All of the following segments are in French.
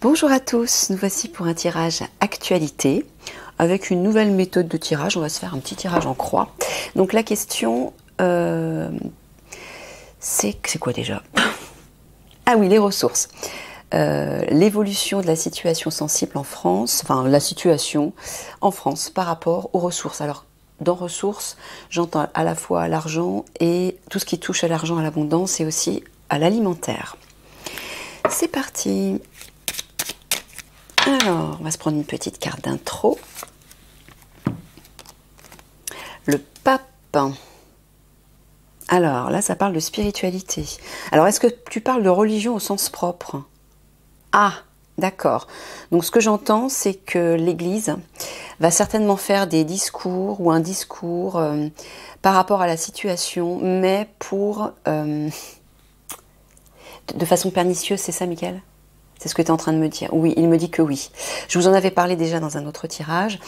Bonjour à tous, nous voici pour un tirage actualité avec une nouvelle méthode de tirage. On va se faire un petit tirage en croix. Donc la question, c'est quoi déjà? Ah oui, les ressources. L'évolution de la situation sensible en France, enfin la situation en France par rapport aux ressources. Alors dans ressources, j'entends à la fois l'argent et tout ce qui touche à l'argent, à l'abondance et aussi à l'alimentaire. C'est parti. Alors, on va se prendre une petite carte d'intro. Le pape. Alors, là, ça parle de spiritualité. Alors, est-ce que tu parles de religion au sens propre? Ah, d'accord. Donc, ce que j'entends, c'est que l'Église va certainement faire des discours ou un discours par rapport à la situation, mais pour de façon pernicieuse, c'est ça, Michael? C'est ce que tu es en train de me dire. Oui, il me dit que oui. Je vous en avais parlé déjà dans un autre tirage.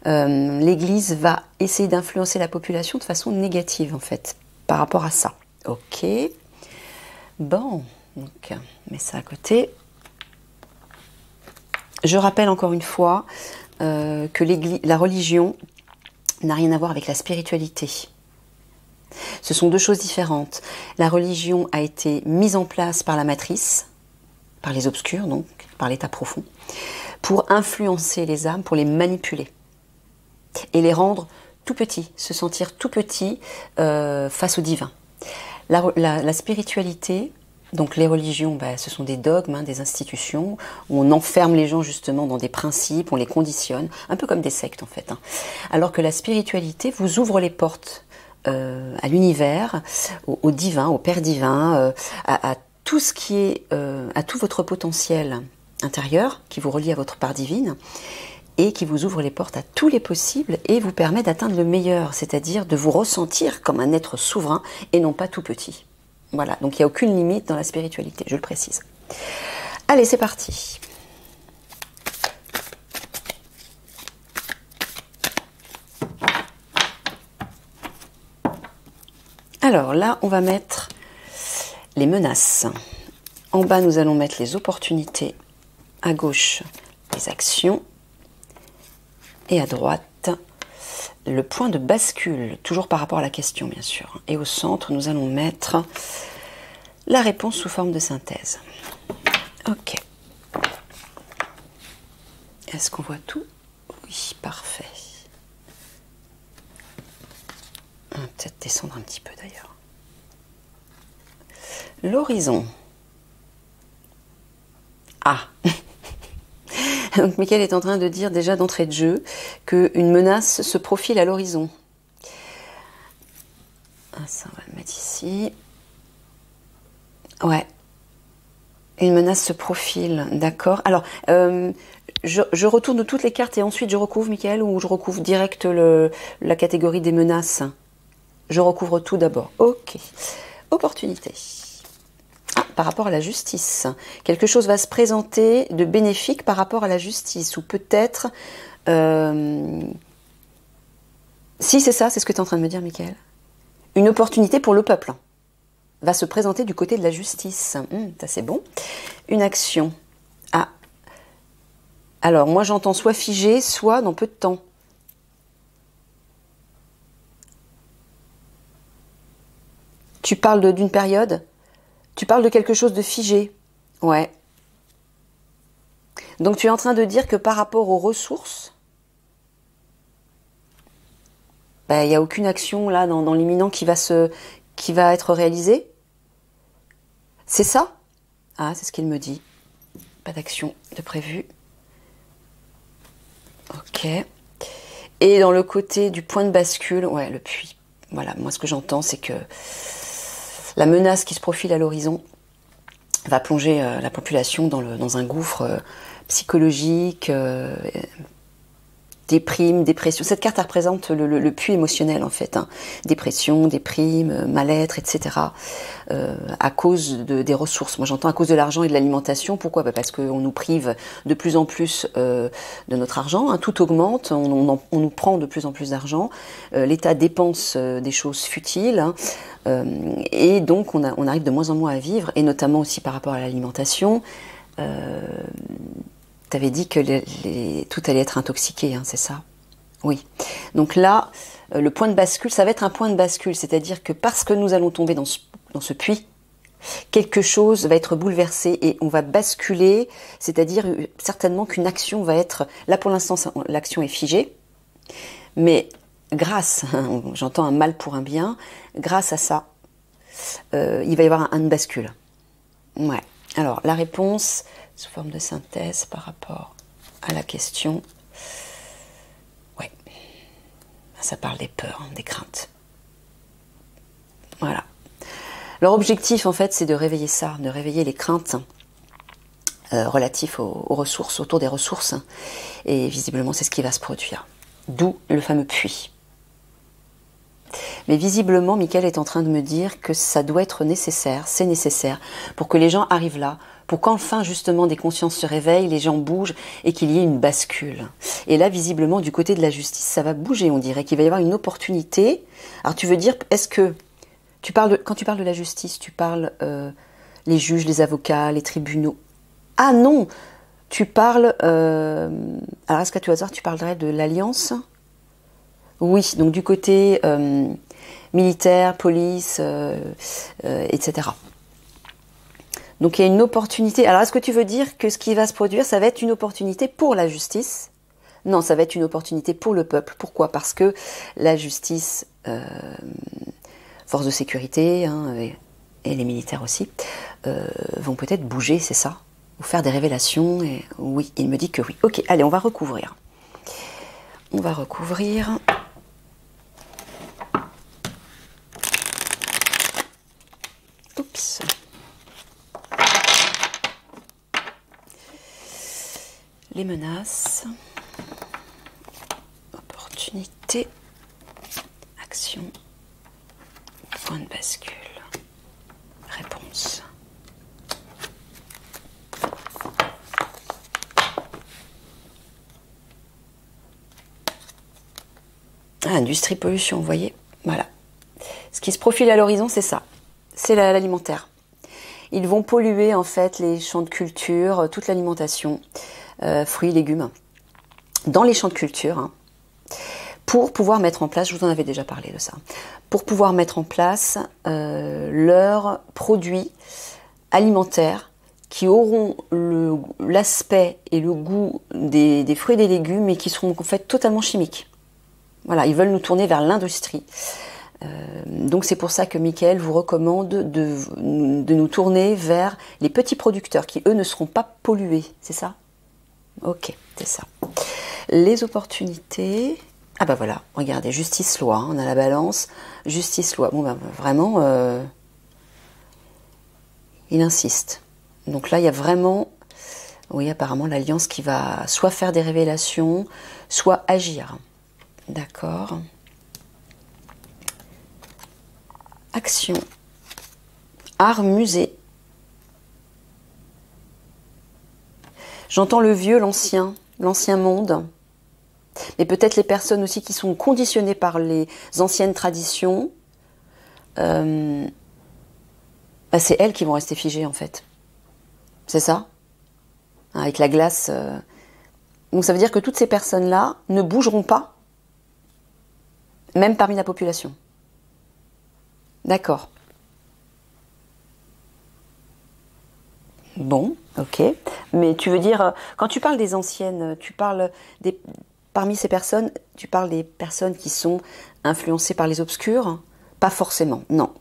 L'Église va essayer d'influencer la population de façon négative, en fait, par rapport à ça. Ok. Bon, donc, mets ça à côté. Je rappelle encore une fois que la religion n'a rien à voir avec la spiritualité. Ce sont deux choses différentes. La religion a été mise en place par la matrice, par les obscurs, donc, par l'état profond, pour influencer les âmes, pour les manipuler et les rendre tout petits, se sentir tout petits face au divin. La spiritualité, donc les religions, ce sont des dogmes, des institutions, où on enferme les gens justement dans des principes, on les conditionne, un peu comme des sectes en fait. Alors que la spiritualité vous ouvre les portes à l'univers, au divin, au Père divin, à tout ce qui est, à tout votre potentiel intérieur qui vous relie à votre part divine et qui vous ouvre les portes à tous les possibles et vous permet d'atteindre le meilleur, c'est-à-dire de vous ressentir comme un être souverain et non pas tout petit. Voilà, donc il n'y a aucune limite dans la spiritualité, je le précise. Allez, c'est parti. Alors là, on va mettre les menaces. En bas, nous allons mettre les opportunités. À gauche, les actions. Et à droite, le point de bascule, toujours par rapport à la question, bien sûr. Et au centre, nous allons mettre la réponse sous forme de synthèse. Ok. Est-ce qu'on voit tout? Oui, parfait. On va peut-être descendre un petit peu, d'ailleurs. L'horizon. Ah. Donc Michael est en train de dire déjà d'entrée de jeu qu'une menace se profile à l'horizon. Ça, on va le mettre ici. Ouais. Une menace se profile, d'accord. Alors, je retourne toutes les cartes et ensuite je recouvre, Michael, ou je recouvre direct la catégorie des menaces? Je recouvre tout d'abord. Ok. Opportunité. Par rapport à la justice. Quelque chose va se présenter de bénéfique par rapport à la justice. Ou peut-être... Si, c'est ça, c'est ce que tu es en train de me dire, Michael. Une opportunité pour le peuple va se présenter du côté de la justice. Ça, c'est bon. Une action. Ah. Alors, moi, j'entends soit figé, soit dans peu de temps. Tu parles d'une période? Tu parles de quelque chose de figé. Ouais. Donc tu es en train de dire que par rapport aux ressources, il n'y a aucune action là dans l'imminent qui va être réalisée? C'est ça? Ah, c'est ce qu'il me dit. Pas d'action de prévu. Ok. Et dans le côté du point de bascule, ouais, le puits. Voilà, moi ce que j'entends, c'est que la menace qui se profile à l'horizon va plonger la population dans un gouffre psychologique, déprime, dépression. Cette carte représente le puits émotionnel en fait. Dépression, déprime, mal-être, etc. À cause des ressources. Moi j'entends à cause de l'argent et de l'alimentation. Pourquoi? Parce qu'on nous prive de plus en plus de notre argent. Tout augmente, on nous prend de plus en plus d'argent. L'État dépense des choses futiles. Et donc on arrive de moins en moins à vivre. Et notamment aussi par rapport à l'alimentation. Tu avais dit que tout allait être intoxiqué, hein, c'est ça? Oui. Donc là, le point de bascule, ça va être un point de bascule, c'est-à-dire que parce que nous allons tomber dans ce puits, quelque chose va être bouleversé et on va basculer, c'est-à-dire certainement qu'une action va être... Là pour l'instant, l'action est figée, mais grâce, j'entends un mal pour un bien, grâce à ça, il va y avoir une bascule. Ouais. Alors la réponse, sous forme de synthèse par rapport à la question, ouais, ça parle des peurs, des craintes. Voilà. Leur objectif, en fait, c'est de réveiller ça, de réveiller les craintes relatives aux ressources, autour des ressources. Et visiblement, c'est ce qui va se produire. D'où le fameux puits. Mais visiblement, Michael est en train de me dire que ça doit être nécessaire, c'est nécessaire, pour que les gens arrivent là, pour qu'enfin, justement, des consciences se réveillent, les gens bougent et qu'il y ait une bascule. Et là, visiblement, du côté de la justice, ça va bouger, on dirait qu'il va y avoir une opportunité. Alors, tu veux dire, est-ce que... quand tu parles de la justice, tu parles les juges, les avocats, les tribunaux. Ah non, tu parles... alors, est-ce qu'à tout hasard, tu parlerais de l'Alliance? Oui, donc du côté militaire, police, etc. Donc il y a une opportunité. Alors, est-ce que tu veux dire que ce qui va se produire, ça va être une opportunité pour la justice? Non, ça va être une opportunité pour le peuple. Pourquoi? Parce que la justice... forces de sécurité hein, et les militaires aussi, vont peut-être bouger, c'est ça? Ou faire des révélations. Et oui, il me dit que oui. Ok, allez, on va recouvrir. On va recouvrir. Oups. Les menaces. Opportunité. Action. Point de bascule. Réponse. Ah, industrie pollution, vous voyez? Voilà. Ce qui se profile à l'horizon, c'est ça. C'est l'alimentaire. Ils vont polluer en fait les champs de culture, toute l'alimentation, fruits, légumes, dans les champs de culture, hein, pour pouvoir mettre en place, je vous en avais déjà parlé de ça, pour pouvoir mettre en place leurs produits alimentaires qui auront l'aspect et le goût des fruits et des légumes, mais qui seront en fait totalement chimiques. Voilà, ils veulent nous tourner vers l'industrie. Donc c'est pour ça que Michael vous recommande de nous tourner vers les petits producteurs qui, eux, ne seront pas pollués. C'est ça? Ok, c'est ça. Les opportunités... Ah bah voilà, regardez, justice-loi, hein, on a la balance, justice-loi. Bon bah vraiment, il insiste. Donc là, il y a vraiment, oui, apparemment, l'Alliance qui va soit faire des révélations, soit agir. D'accord. Action. Art, musée. J'entends le vieux, l'ancien monde. Mais peut-être les personnes aussi qui sont conditionnées par les anciennes traditions. Bah c'est elles qui vont rester figées en fait. C'est ça? Avec la glace. Donc ça veut dire que toutes ces personnes-là ne bougeront pas, même parmi la population. D'accord. Bon, ok. Mais tu veux dire, quand tu parles des anciennes, tu parles parmi ces personnes, tu parles des personnes qui sont influencées par les obscurs? Pas forcément, non.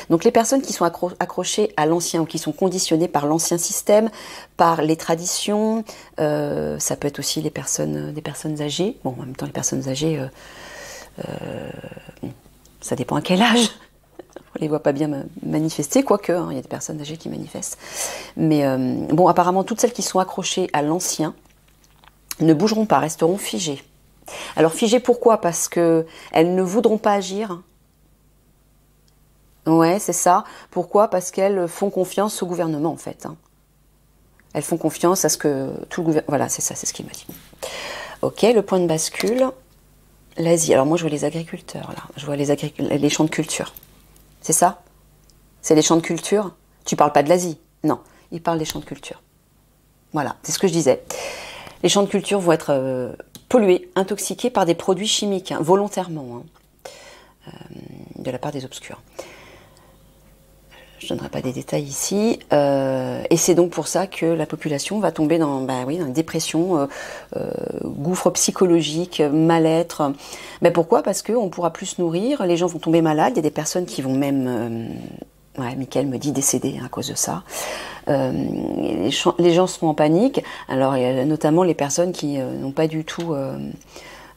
Donc les personnes qui sont accrochées à l'ancien ou qui sont conditionnées par l'ancien système, par les traditions, ça peut être aussi des personnes âgées. Bon, en même temps, les personnes âgées, bon, ça dépend à quel âge. On les voit pas bien manifester, quoique, hein, il y a des personnes âgées qui manifestent. Mais bon, apparemment, toutes celles qui sont accrochées à l'ancien ne bougeront pas, resteront figées. Alors figées pourquoi? Parce que elles ne voudront pas agir. Ouais, c'est ça. Pourquoi? Parce qu'elles font confiance au gouvernement, en fait. Hein. Elles font confiance à ce que tout le gouvernement... Voilà, c'est ça, c'est ce qu'il m'a dit. Ok, le point de bascule, l'Asie. Alors moi, je vois les agriculteurs, là. Je vois les champs de culture. C'est ça? C'est les champs de culture? Tu parles pas de l'Asie? Non, il parle des champs de culture. Voilà, c'est ce que je disais. Les champs de culture vont être pollués, intoxiqués par des produits chimiques, hein, volontairement, hein, de la part des obscurs. Je ne donnerai pas des détails ici. Et c'est donc pour ça que la population va tomber dans, dans une dépression, gouffre psychologique, mal-être. Pourquoi? Parce qu'on ne pourra plus se nourrir, les gens vont tomber malades, il y a des personnes qui vont même... Michael me dit décéder, hein, à cause de ça. Les gens seront en panique. Alors, il y a notamment les personnes qui n'ont pas du tout...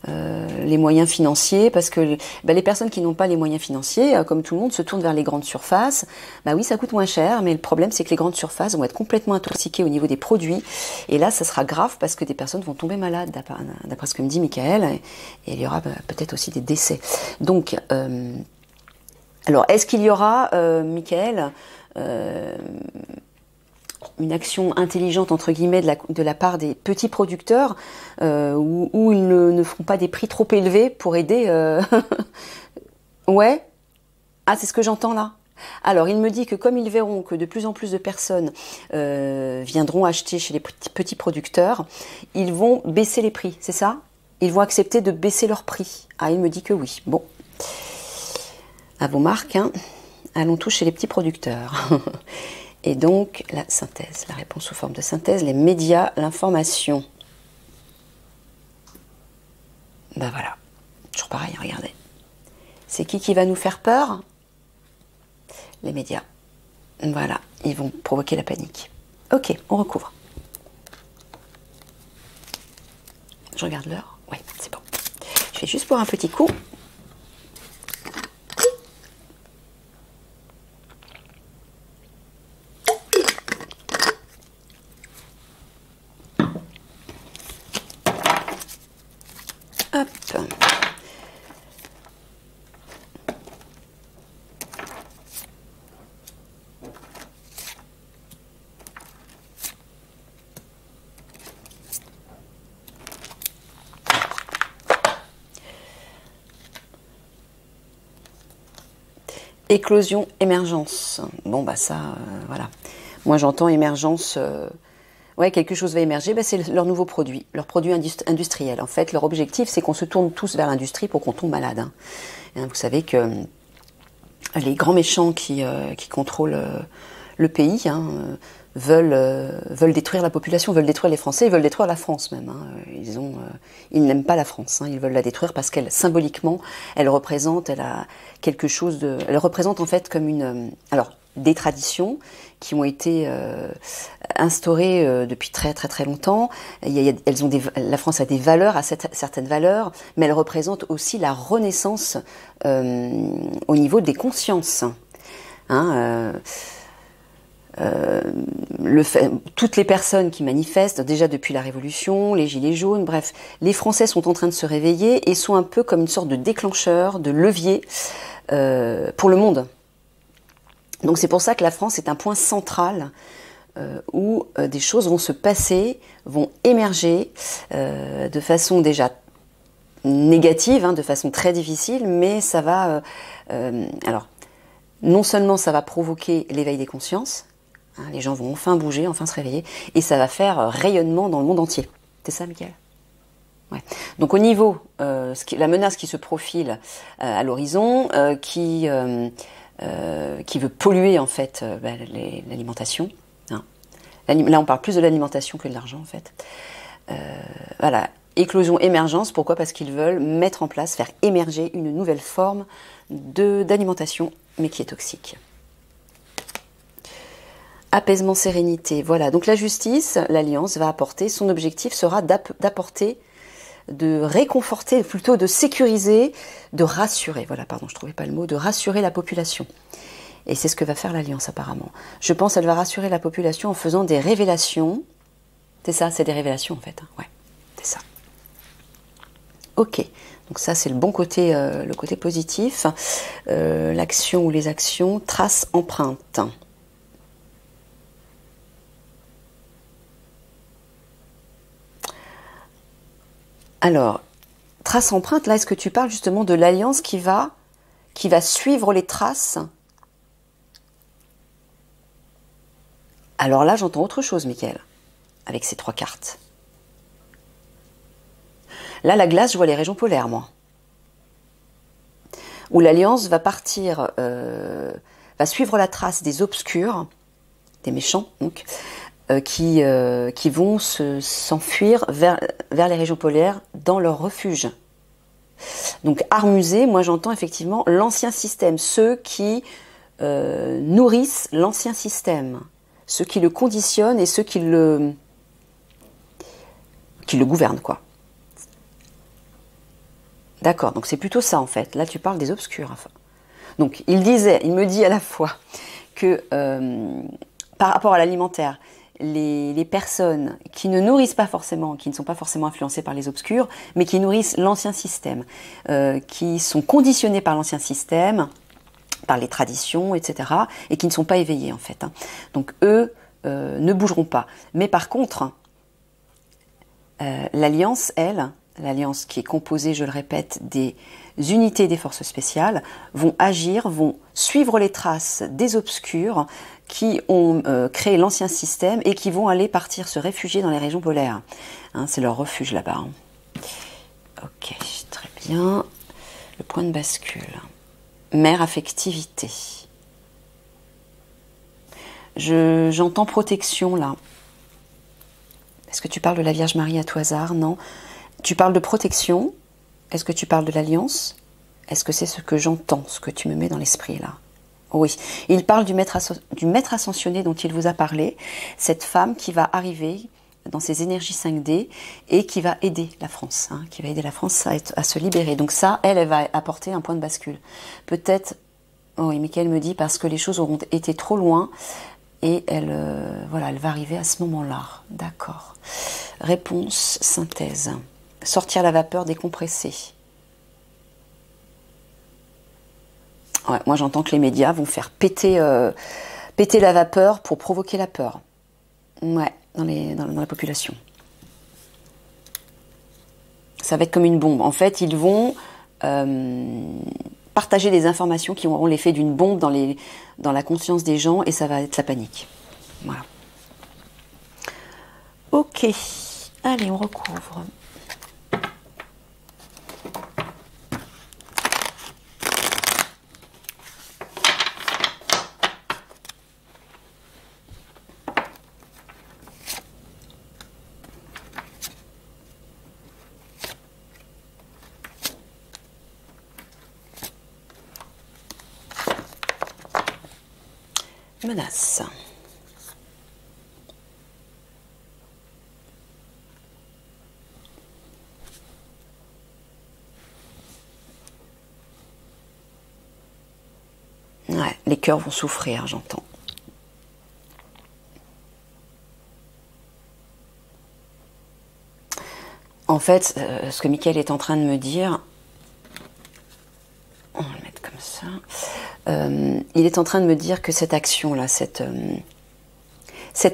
les moyens financiers, parce que les personnes qui n'ont pas les moyens financiers, comme tout le monde, se tournent vers les grandes surfaces. Oui, ça coûte moins cher, mais le problème, c'est que les grandes surfaces vont être complètement intoxiquées au niveau des produits, et là, ça sera grave, parce que des personnes vont tomber malades, d'après ce que me dit Michael, et il y aura peut-être aussi des décès. Donc, alors, est-ce qu'il y aura, Michael, une action intelligente, entre guillemets, de la part des petits producteurs, où ils ne feront pas des prix trop élevés pour aider... Ouais. Ah, c'est ce que j'entends là. Alors, il me dit que comme ils verront que de plus en plus de personnes viendront acheter chez les petits producteurs, ils vont baisser les prix, c'est ça? Ils vont accepter de baisser leurs prix. Ah, il me dit que oui. Bon. À vos marques, hein. Allons tous chez les petits producteurs. Et donc, la synthèse, la réponse sous forme de synthèse, les médias, l'information. Voilà, toujours pareil, regardez. C'est qui va nous faire peur? Les médias. Voilà, ils vont provoquer la panique. Ok, on recouvre. Je regarde l'heure. Oui, c'est bon. Je vais juste boire un petit coup. Hop. Éclosion, émergence. Bon, ça, voilà. Moi, j'entends émergence... Ouais, quelque chose va émerger, c'est leur nouveau produit, leur produit industriel. En fait, leur objectif, c'est qu'on se tourne tous vers l'industrie pour qu'on tombe malade. Hein. Vous savez que les grands méchants qui contrôlent le pays veulent détruire la population, veulent détruire les Français, ils veulent détruire la France même. Hein. Ils n'aiment pas la France, hein. Ils veulent la détruire parce qu'elle, symboliquement, elle a quelque chose de... Elle représente en fait comme une... des traditions qui ont été instaurées depuis très très très longtemps. La France a des valeurs, a certaines valeurs, mais elle représente aussi la renaissance au niveau des consciences. Toutes les personnes qui manifestent, déjà depuis la Révolution, les Gilets jaunes, bref, les Français sont en train de se réveiller et sont un peu comme une sorte de déclencheur, de levier pour le monde. Donc c'est pour ça que la France est un point central où des choses vont se passer, vont émerger de façon déjà négative, de façon très difficile, mais ça va... non seulement ça va provoquer l'éveil des consciences, les gens vont enfin bouger, enfin se réveiller, et ça va faire rayonnement dans le monde entier. C'est ça, Michael? Ouais. Donc au niveau, la menace qui se profile à l'horizon, qui veut polluer en fait l'alimentation. Là, on parle plus de l'alimentation que de l'argent en fait. Voilà, éclosion, émergence. Pourquoi? Parce qu'ils veulent mettre en place, faire émerger une nouvelle forme d'alimentation, mais qui est toxique. Apaisement, sérénité. Voilà. Donc la justice, l'Alliance va apporter. Son objectif sera d'apporter, de réconforter, plutôt de sécuriser, de rassurer. Voilà, pardon, je trouvais pas le mot. De rassurer la population. Et c'est ce que va faire l'Alliance apparemment. Je pense qu'elle va rassurer la population en faisant des révélations. C'est ça, c'est des révélations en fait. Ouais, c'est ça. Ok, donc ça c'est le bon côté, le côté positif. L'action ou les actions, trace, empreinte. Alors, trace, empreinte, là est-ce que tu parles justement de l'Alliance qui va suivre les traces? Alors là, j'entends autre chose, Michael. avec ces 3 cartes. Là, la glace, je vois les régions polaires, moi. Où l'Alliance va partir, va suivre la trace des obscurs, des méchants, donc, qui vont s'enfuir vers les régions polaires dans leur refuge. Donc, armusés, moi j'entends effectivement l'ancien système, ceux qui nourrissent l'ancien système, ceux qui le conditionnent et ceux qui le gouvernent, quoi. D'accord, donc c'est plutôt ça en fait. Là, tu parles des obscurs. Enfin. Donc, il me dit à la fois que par rapport à l'alimentaire, les personnes qui ne nourrissent pas forcément, qui ne sont pas forcément influencées par les obscurs, mais qui nourrissent l'ancien système, qui sont conditionnées par l'ancien système, par les traditions, etc., et qui ne sont pas éveillés en fait. Hein. Donc eux ne bougeront pas. Mais par contre, l'Alliance, elle, l'Alliance qui est composée, je le répète, des unités des forces spéciales, vont agir, vont suivre les traces des obscurs qui ont créé l'ancien système et qui vont aller partir se réfugier dans les régions polaires. Hein, c'est leur refuge là-bas. Hein. Ok, très bien. Le point de bascule. Mère affectivité. J'entends protection là. Est-ce que tu parles de la Vierge Marie à tout hasard? Non. Tu parles de protection. Est-ce que tu parles de l'Alliance? Est-ce que c'est ce que j'entends, ce que tu me mets dans l'esprit là? Oui. Il parle du maître ascensionné dont il vous a parlé. Cette femme qui va arriver dans ses énergies 5D et qui va aider la France, hein, qui va aider la France à se libérer. Donc ça, elle va apporter un point de bascule. Peut-être, oui, Michael me dit parce que les choses auront été trop loin et elle, voilà, elle va arriver à ce moment-là. D'accord. Réponse, synthèse. Sortir la vapeur décompressée. Ouais, moi j'entends que les médias vont faire péter la vapeur pour provoquer la peur. Ouais, dans la population. Ça va être comme une bombe. En fait, ils vont partager des informations qui auront l'effet d'une bombe dans la conscience des gens et ça va être la panique. Voilà. Ok. Allez, on recouvre. Menace. Ouais, les cœurs vont souffrir, j'entends. En fait, ce que Michael est en train de me dire, on va le mettre comme ça. Il est en train de me dire que cette action-là, cette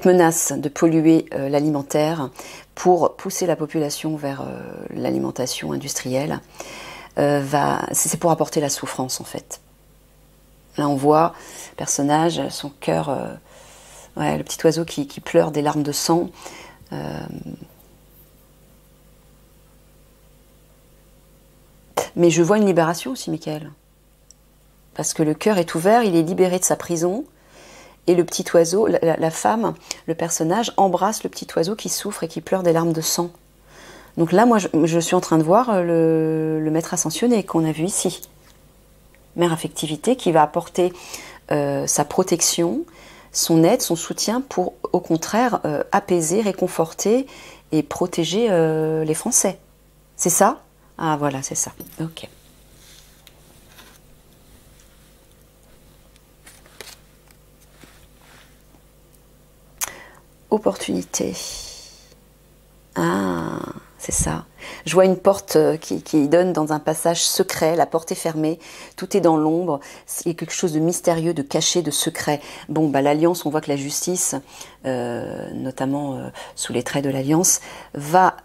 menace de polluer l'alimentaire pour pousser la population vers l'alimentation industrielle, c'est pour apporter la souffrance en fait. Là on voit le personnage, son cœur, ouais, le petit oiseau qui pleure des larmes de sang. Mais je vois une libération aussi, Michael. Parce que le cœur est ouvert, il est libéré de sa prison. Et le petit oiseau, la femme, le personnage, embrasse le petit oiseau qui souffre et qui pleure des larmes de sang. Donc là, moi, je suis en train de voir le maître ascensionné qu'on a vu ici. Mère affectivité qui va apporter sa protection, son aide, son soutien pour, au contraire, apaiser, réconforter et protéger les Français. C'est ça? Ah voilà, c'est ça. Ok. Opportunité. Ah, c'est ça. Je vois une porte qui donne dans un passage secret, la porte est fermée, tout est dans l'ombre, il y a quelque chose de mystérieux, de caché, de secret. Bon, bah, l'Alliance, on voit que la justice, notamment sous les traits de l'Alliance, va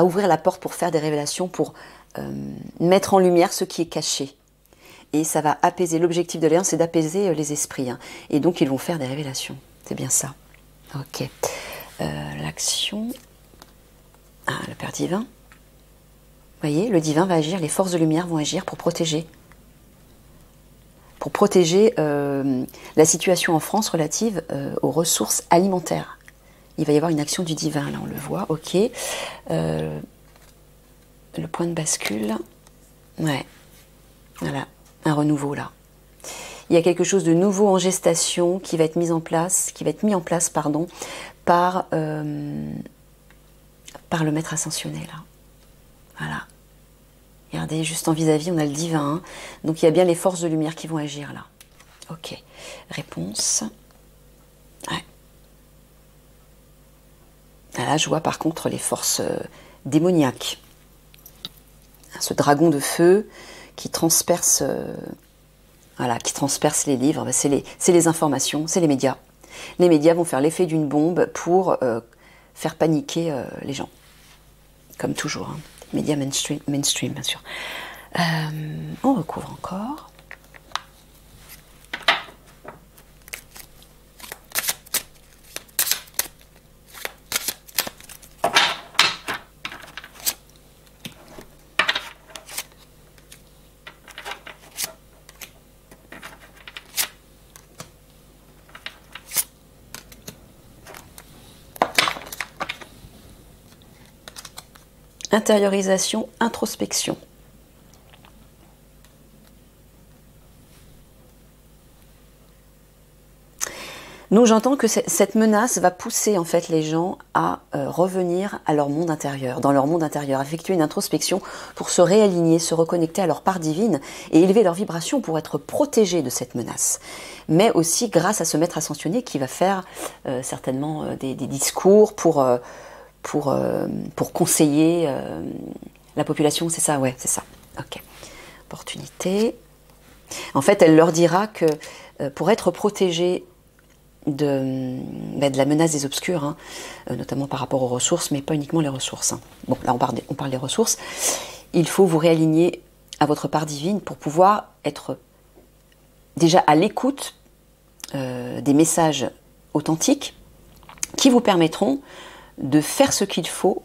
ouvrir la porte pour faire des révélations, pour mettre en lumière ce qui est caché. Et ça va apaiser, l'objectif de l'Alliance, c'est d'apaiser les esprits. Hein. Et donc, ils vont faire des révélations. C'est bien ça. Ok. L'action... Ah, le Père divin. Vous voyez, le divin va agir, les forces de lumière vont agir pour protéger. Pour protéger la situation en France relative aux ressources alimentaires. Il va y avoir une action du divin, là on le voit, ok. Le point de bascule, ouais, voilà, un renouveau là. Il y a quelque chose de nouveau en gestation qui va être mis en place, pardon, par le maître ascensionné là. Voilà. Regardez, juste en vis-à-vis, on a le divin. Hein. Donc il y a bien les forces de lumière qui vont agir là. Ok. Réponse. Ouais. Là, je vois par contre les forces démoniaques. Ce dragon de feu qui transperce, voilà, qui transperce les livres, c'est les informations, c'est les médias. Les médias vont faire l'effet d'une bombe pour faire paniquer les gens. Comme toujours, hein. Médias mainstream, bien sûr. On recouvre encore. Intériorisation, introspection. Donc j'entends que cette menace va pousser en fait les gens à revenir à leur monde intérieur, dans leur monde intérieur, effectuer une introspection pour se réaligner, se reconnecter à leur part divine et élever leur vibration pour être protégés de cette menace. Mais aussi grâce à ce maître ascensionné qui va faire certainement des discours pour conseiller la population, c'est ça? Ouais, c'est ça. Ok. Opportunité. En fait, elle leur dira que pour être protégé de la menace des obscurs, hein, notamment par rapport aux ressources, mais pas uniquement les ressources. Hein. Bon, là, on parle des ressources. Il faut vous réaligner à votre part divine pour pouvoir être déjà à l'écoute des messages authentiques qui vous permettront de faire ce qu'il faut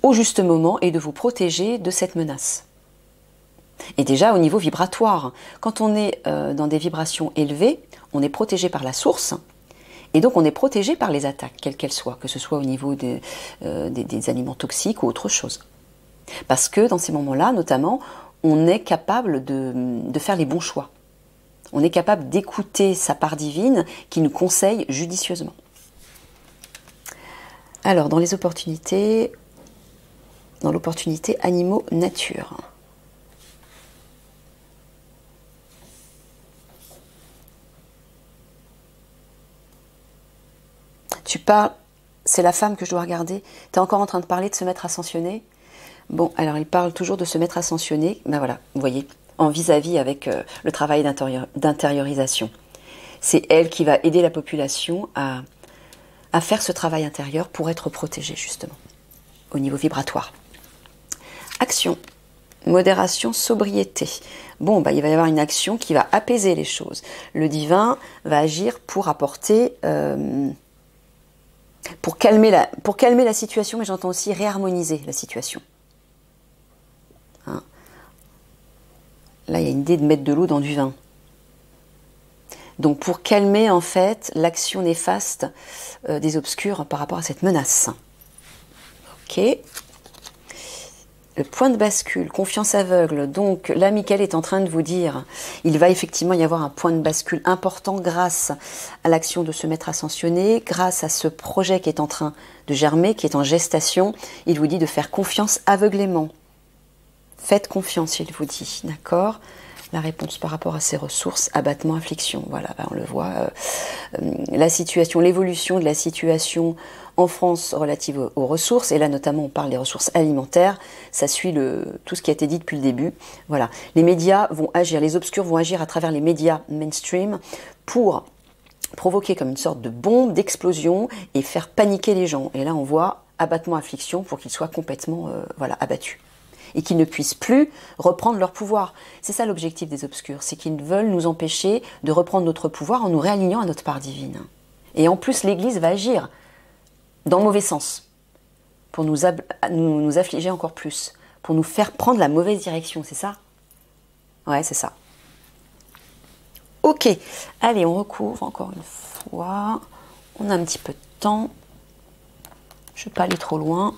au juste moment et de vous protéger de cette menace. Et déjà au niveau vibratoire, quand on est dans des vibrations élevées, on est protégé par la source et donc on est protégé par les attaques, quelles qu'elles soient, que ce soit au niveau des aliments toxiques ou autre chose. Parce que dans ces moments-là, notamment, on est capable de faire les bons choix. On est capable d'écouter sa part divine qui nous conseille judicieusement. Alors, dans l'opportunité animaux nature. Tu parles, c'est la femme que je dois regarder. Tu es encore en train de parler de se mettre ascensionné. Bon, alors il parle toujours de se mettre ascensionné. Ben voilà, vous voyez, en vis-à-vis avec le travail d'intériorisation. C'est elle qui va aider la population à faire ce travail intérieur pour être protégée, justement, au niveau vibratoire. Action, modération, sobriété. Bon, bah, il va y avoir une action qui va apaiser les choses. Le divin va agir pour apporter, pour calmer la situation, mais j'entends aussi réharmoniser la situation. Hein. Là, il y a une idée de mettre de l'eau dans du vin. Donc pour calmer en fait l'action néfaste des obscurs par rapport à cette menace. Ok. Le point de bascule, confiance aveugle. Donc là, Michael est en train de vous dire, il va effectivement y avoir un point de bascule important grâce à l'action de ce maître ascensionné, grâce à ce projet qui est en train de germer, qui est en gestation. Il vous dit de faire confiance aveuglément. Faites confiance, il vous dit, d'accord ? La réponse par rapport à ces ressources, abattement, affliction. Voilà, ben on le voit. La situation, l'évolution de la situation en France relative aux ressources, et là notamment on parle des ressources alimentaires, ça suit tout ce qui a été dit depuis le début. Voilà, les médias vont agir, les obscurs vont agir à travers les médias mainstream pour provoquer comme une sorte de bombe, d'explosion et faire paniquer les gens. Et là on voit abattement, affliction pour qu'ils soient complètement abattus. Et qu'ils ne puissent plus reprendre leur pouvoir. C'est ça l'objectif des obscurs, c'est qu'ils veulent nous empêcher de reprendre notre pouvoir en nous réalignant à notre part divine. Et en plus, l'Église va agir dans le mauvais sens, pour nous affliger encore plus, pour nous faire prendre la mauvaise direction, c'est ça? Ouais, c'est ça. Ok, allez, on recouvre encore une fois. On a un petit peu de temps. Je ne vais pas aller trop loin.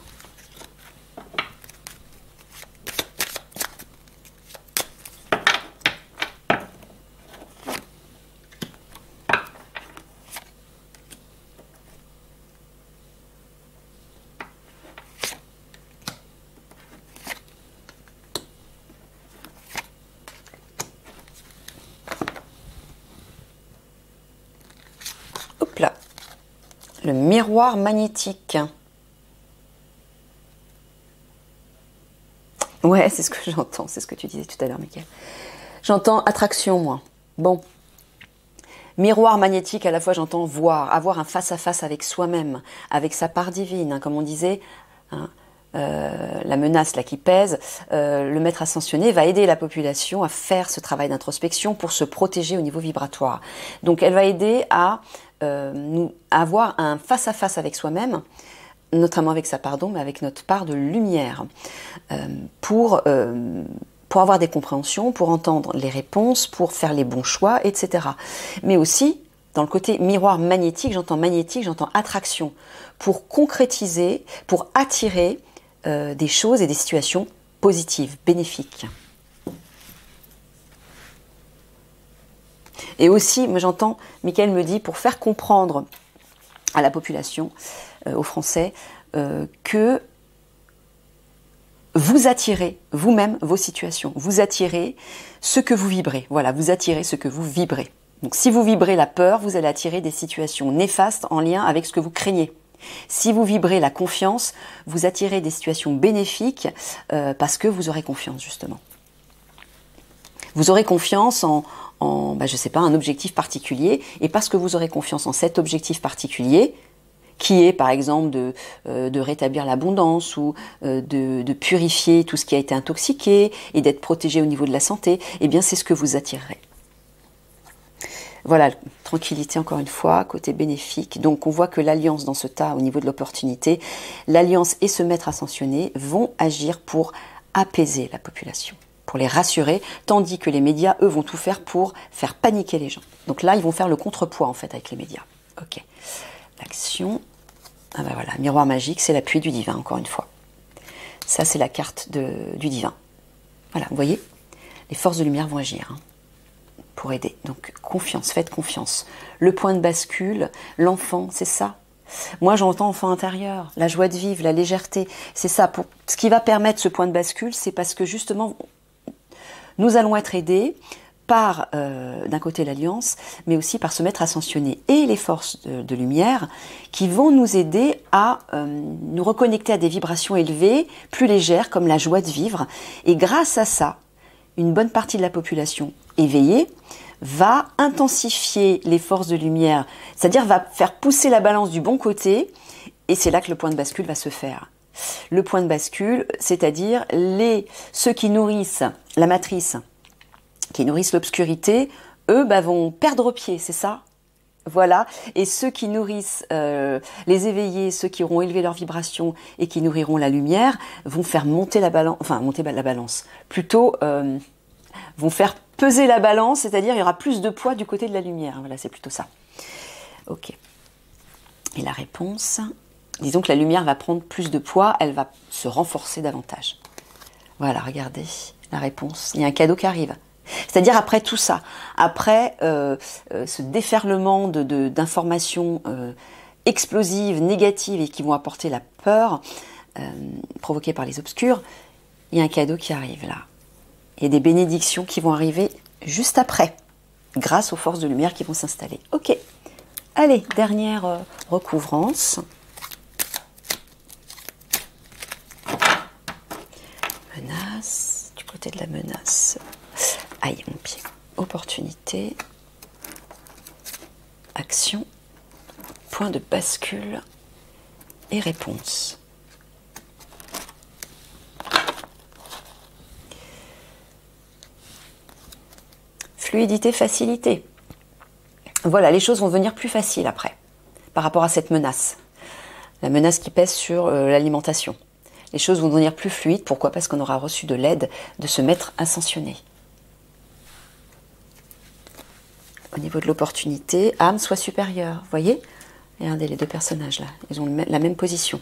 Hop là. Le miroir magnétique. Ouais, c'est ce que j'entends, c'est ce que tu disais tout à l'heure, Mickaël. J'entends attraction, moi. Bon. Miroir magnétique, à la fois j'entends voir, avoir un face-à-face avec soi-même, avec sa part divine, hein, comme on disait, hein, la menace là qui pèse, le maître ascensionné va aider la population à faire ce travail d'introspection pour se protéger au niveau vibratoire. Donc elle va aider à nous avoir un face-à-face avec soi-même, notamment avec sa part d'ombre, mais avec notre part de lumière, pour avoir des compréhensions, pour entendre les réponses, pour faire les bons choix, etc. Mais aussi, dans le côté miroir magnétique, j'entends attraction, pour concrétiser, pour attirer des choses et des situations positives, bénéfiques. Et aussi, moi j'entends, Mickaël me dit, pour faire comprendre à la population, aux Français, que vous attirez vous-même vos situations, vous attirez ce que vous vibrez. Voilà, vous attirez ce que vous vibrez. Donc si vous vibrez la peur, vous allez attirer des situations néfastes en lien avec ce que vous craignez. Si vous vibrez la confiance, vous attirez des situations bénéfiques parce que vous aurez confiance justement. Vous aurez confiance en je sais pas, un objectif particulier, et parce que vous aurez confiance en cet objectif particulier, qui est par exemple de rétablir l'abondance ou de purifier tout ce qui a été intoxiqué et d'être protégé au niveau de la santé, eh bien c'est ce que vous attirerez. Voilà, tranquillité encore une fois, côté bénéfique. Donc on voit que l'alliance dans ce tas, au niveau de l'opportunité, l'alliance et ce maître ascensionné vont agir pour apaiser la population, pour les rassurer, tandis que les médias, eux, vont tout faire pour faire paniquer les gens. Donc là, ils vont faire le contrepoids en fait avec les médias. Ok. L'action, ah ben voilà, miroir magique, c'est l'appui du divin, encore une fois. Ça, c'est la carte du divin. Voilà, vous voyez, les forces de lumière vont agir pour aider. Donc, confiance, faites confiance. Le point de bascule, l'enfant, c'est ça. Moi, j'entends enfant intérieur, la joie de vivre, la légèreté. C'est ça. Ce qui va permettre ce point de bascule, c'est parce que justement, nous allons être aidés par, d'un côté, l'Alliance, mais aussi par ce maître ascensionné et les forces de lumière qui vont nous aider à nous reconnecter à des vibrations élevées, plus légères, comme la joie de vivre. Et grâce à ça, une bonne partie de la population éveillée va intensifier les forces de lumière, c'est-à-dire va faire pousser la balance du bon côté, et c'est là que le point de bascule va se faire. Le point de bascule, c'est-à-dire ceux qui nourrissent la matrice, qui nourrissent l'obscurité, eux vont perdre pied, c'est ça? Voilà. Et ceux qui nourrissent les éveillés, ceux qui auront élevé leur vibration et qui nourriront la lumière, vont faire monter la balance, plutôt vont faire peser la balance, c'est-à-dire il y aura plus de poids du côté de la lumière. Voilà, c'est plutôt ça. Ok. Et la réponse, disons que la lumière va prendre plus de poids, elle va se renforcer davantage. Voilà, regardez la réponse. Il y a un cadeau qui arrive. C'est-à-dire après tout ça, après ce déferlement d'informations explosives, négatives et qui vont apporter la peur provoquée par les obscurs, il y a un cadeau qui arrive là. Il y a des bénédictions qui vont arriver juste après, grâce aux forces de lumière qui vont s'installer. Ok, allez, dernière recouvrance. Menace, du côté de la menace. Aïe, mon pied. Opportunité. Action. Point de bascule. Et réponse. Fluidité, facilité. Voilà, les choses vont venir plus faciles après, par rapport à cette menace. La menace qui pèse sur l'alimentation. Les choses vont devenir plus fluides. Pourquoi? Parce qu'on aura reçu de l'aide de ce maître ascensionné. Au niveau de l'opportunité, âme soit supérieure. Vous voyez? Regardez les deux personnages là. Ils ont la même position.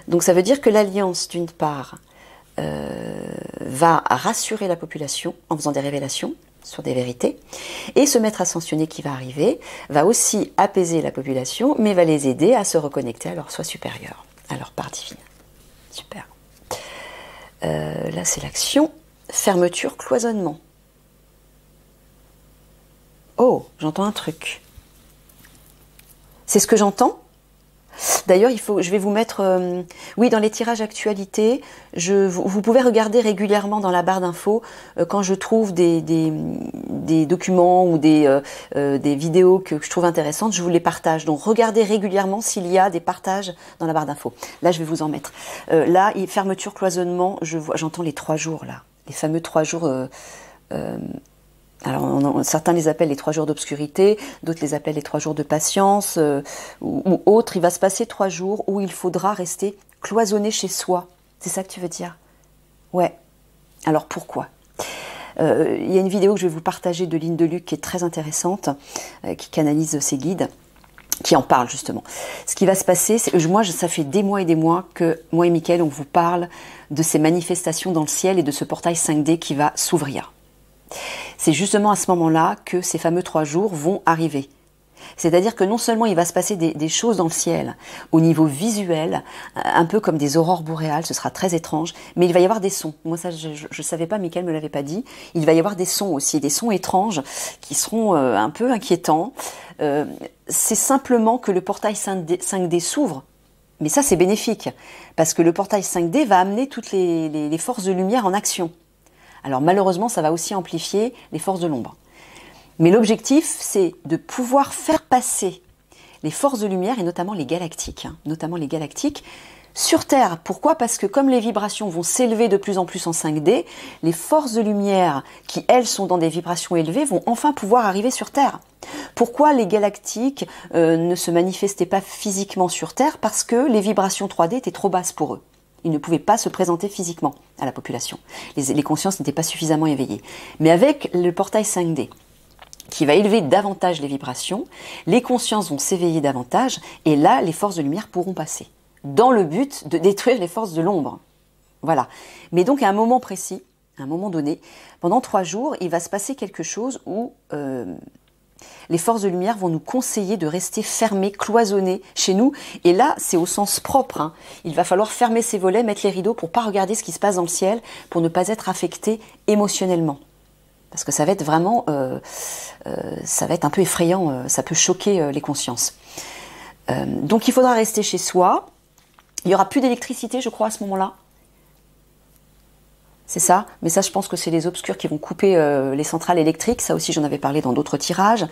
Donc ça veut dire que l'alliance, d'une part, va rassurer la population en faisant des révélations sur des vérités. Et ce maître ascensionné qui va arriver va aussi apaiser la population, mais va les aider à se reconnecter à leur soi supérieur, à leur part divine. Super. Là, c'est l'action. Fermeture, cloisonnement. Oh, j'entends un truc. C'est ce que j'entends? D'ailleurs, je vais vous mettre, oui, dans les tirages actualités, vous pouvez regarder régulièrement dans la barre d'infos quand je trouve des documents ou des vidéos que je trouve intéressantes, je vous les partage. Donc, regardez régulièrement s'il y a des partages dans la barre d'infos. Là, je vais vous en mettre. Là, fermeture, cloisonnement, j'entends les 3 jours, là. Les fameux 3 jours... alors, certains les appellent les 3 jours d'obscurité, d'autres les appellent les 3 jours de patience, ou autres. Il va se passer 3 jours où il faudra rester cloisonné chez soi. C'est ça que tu veux dire? Ouais. Alors, pourquoi? Il y a une vidéo que je vais vous partager de Lynn Deluc qui est très intéressante, qui canalise ses guides, qui en parle justement. Ce qui va se passer, moi, ça fait des mois et des mois que moi et Mickaël, on vous parle de ces manifestations dans le ciel et de ce portail 5D qui va s'ouvrir. C'est justement à ce moment-là que ces fameux 3 jours vont arriver. C'est-à-dire que non seulement il va se passer des choses dans le ciel, au niveau visuel, un peu comme des aurores boréales, ce sera très étrange, mais il va y avoir des sons. Moi ça je ne savais pas, Mickaël me l'avait pas dit. Il va y avoir des sons aussi, des sons étranges qui seront un peu inquiétants. C'est simplement que le portail 5D s'ouvre, mais ça c'est bénéfique, parce que le portail 5D va amener toutes les forces de lumière en action. Alors malheureusement, ça va aussi amplifier les forces de l'ombre. Mais l'objectif, c'est de pouvoir faire passer les forces de lumière, et notamment les galactiques, sur Terre. Pourquoi? Parce que comme les vibrations vont s'élever de plus en plus en 5D, les forces de lumière qui, elles, sont dans des vibrations élevées, vont enfin pouvoir arriver sur Terre. Pourquoi les galactiques ne se manifestaient pas physiquement sur Terre? Parce que les vibrations 3D étaient trop basses pour eux. Ils ne pouvaient pas se présenter physiquement à la population. Les consciences n'étaient pas suffisamment éveillées. Mais avec le portail 5D, qui va élever davantage les vibrations, les consciences vont s'éveiller davantage, et là, les forces de lumière pourront passer, dans le but de détruire les forces de l'ombre. Voilà. Mais donc, à un moment précis, à un moment donné, pendant 3 jours, il va se passer quelque chose où... les forces de lumière vont nous conseiller de rester fermés, cloisonnés chez nous. Et là, c'est au sens propre. Hein. Il va falloir fermer ses volets, mettre les rideaux pour ne pas regarder ce qui se passe dans le ciel, pour ne pas être affecté émotionnellement. Parce que ça va être vraiment, ça va être un peu effrayant, ça peut choquer les consciences. Donc il faudra rester chez soi. Il n'y aura plus d'électricité, je crois, à ce moment-là. C'est ça, mais ça je pense que c'est les obscurs qui vont couper les centrales électriques, ça aussi j'en avais parlé dans d'autres tirages.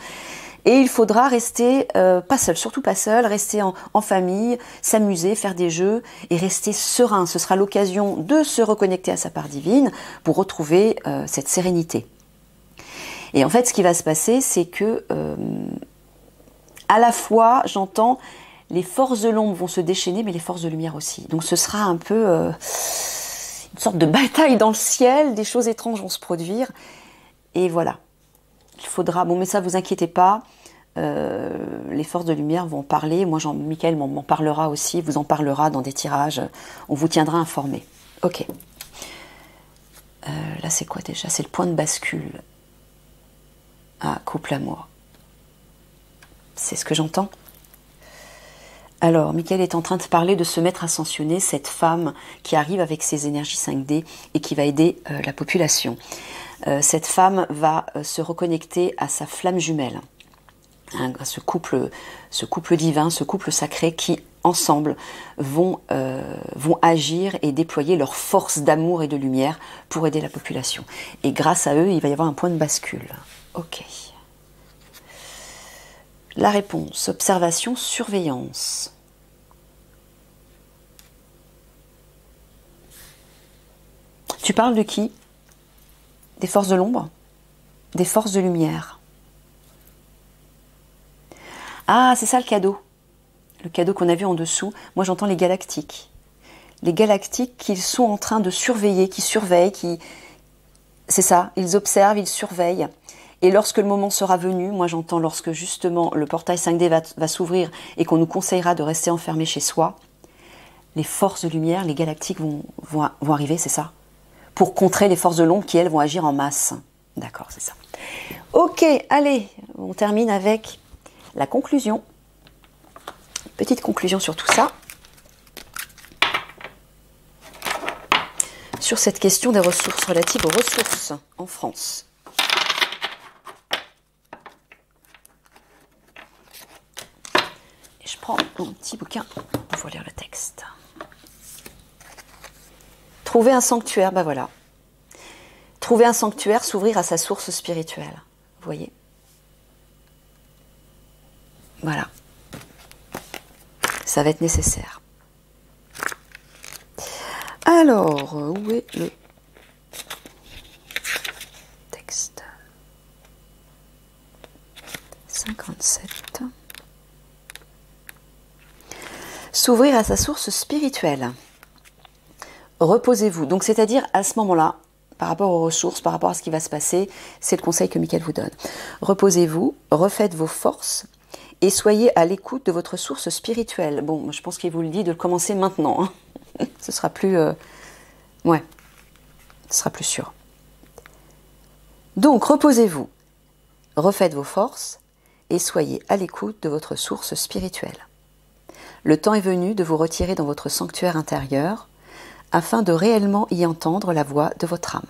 Et il faudra rester pas seul, surtout pas seul, rester en famille, s'amuser, faire des jeux et rester serein. Ce sera l'occasion de se reconnecter à sa part divine pour retrouver cette sérénité. Et en fait ce qui va se passer, c'est que à la fois, j'entends, les forces de l'ombre vont se déchaîner, mais les forces de lumière aussi. Donc ce sera un peu... une sorte de bataille dans le ciel, des choses étranges vont se produire, et voilà. Il faudra, bon mais ça vous inquiétez pas, les forces de lumière vont en parler, moi Mickaël m'en parlera aussi, vous en parlera dans des tirages, on vous tiendra informé. Ok. Là c'est quoi déjà? C'est le point de bascule. Ah, couple amour. C'est ce que j'entends. Alors, Mickaël est en train de parler de ce maître ascensionné, cette femme qui arrive avec ses énergies 5D et qui va aider la population. Cette femme va se reconnecter à sa flamme jumelle, hein, à ce couple divin, ce couple sacré qui, ensemble, vont agir et déployer leur force d'amour et de lumière pour aider la population. Et grâce à eux, il va y avoir un point de bascule. Ok. La réponse, observation, surveillance. Tu parles de qui? Des forces de l'ombre? Des forces de lumière? Ah, c'est ça le cadeau. le cadeau qu'on a vu en dessous, moi j'entends les galactiques. Les galactiques qu'ils sont en train de surveiller, qui surveillent, c'est ça, ils observent, ils surveillent. Et lorsque le moment sera venu, moi j'entends lorsque justement le portail 5D va s'ouvrir et qu'on nous conseillera de rester enfermés chez soi, les forces de lumière, les galactiques vont arriver, c'est ça, pour contrer les forces de l'ombre qui, elles, vont agir en masse. D'accord, c'est ça. Ok, allez, on termine avec la conclusion. Petite conclusion sur tout ça. Sur cette question des ressources, relatives aux ressources en France. Et je prends mon petit bouquin pour lire le texte. Trouver un sanctuaire, ben voilà. Trouver un sanctuaire, s'ouvrir à sa source spirituelle. Vous voyez? Voilà. Ça va être nécessaire. Alors, où est le texte? 57. S'ouvrir à sa source spirituelle. Reposez-vous. Donc, c'est-à-dire, à ce moment-là, par rapport aux ressources, par rapport à ce qui va se passer, c'est le conseil que Mickaël vous donne. Reposez-vous, refaites vos forces et soyez à l'écoute de votre source spirituelle. Bon, je pense qu'il vous le dit de le commencer maintenant. Hein. Ce sera plus... ouais, ce sera plus sûr. Donc, reposez-vous, refaites vos forces et soyez à l'écoute de votre source spirituelle. Le temps est venu de vous retirer dans votre sanctuaire intérieur afin de réellement y entendre la voix de votre âme.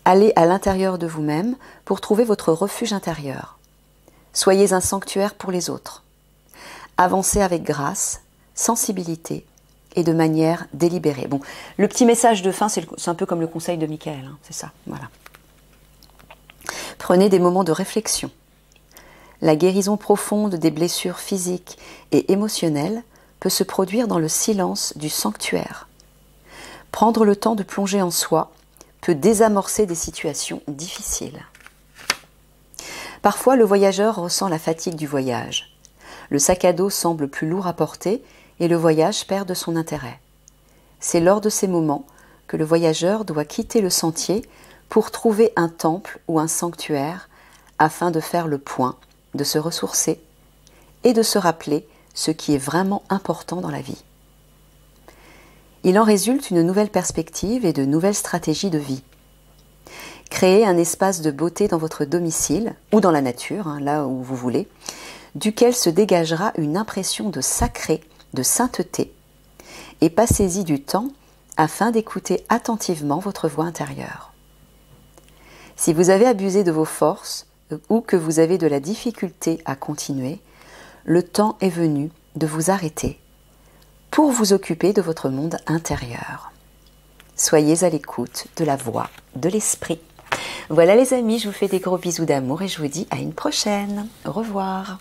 Allez à l'intérieur de vous-même pour trouver votre refuge intérieur. Soyez un sanctuaire pour les autres. Avancez avec grâce, sensibilité et de manière délibérée. Bon, le petit message de fin, c'est un peu comme le conseil de Mickaël, hein, c'est ça, voilà. Prenez des moments de réflexion. La guérison profonde des blessures physiques et émotionnelles peut se produire dans le silence du sanctuaire. Prendre le temps de plonger en soi peut désamorcer des situations difficiles. Parfois, le voyageur ressent la fatigue du voyage. Le sac à dos semble plus lourd à porter et le voyage perd de son intérêt. C'est lors de ces moments que le voyageur doit quitter le sentier pour trouver un temple ou un sanctuaire afin de faire le point, de se ressourcer et de se rappeler ce qui est vraiment important dans la vie. Il en résulte une nouvelle perspective et de nouvelles stratégies de vie. Créez un espace de beauté dans votre domicile ou dans la nature, hein, là où vous voulez, duquel se dégagera une impression de sacré, de sainteté, et passez-y du temps afin d'écouter attentivement votre voix intérieure. Si vous avez abusé de vos forces ou que vous avez de la difficulté à continuer, le temps est venu de vous arrêter pour vous occuper de votre monde intérieur. Soyez à l'écoute de la voix de l'esprit. Voilà les amis, je vous fais des gros bisous d'amour et je vous dis à une prochaine. Au revoir.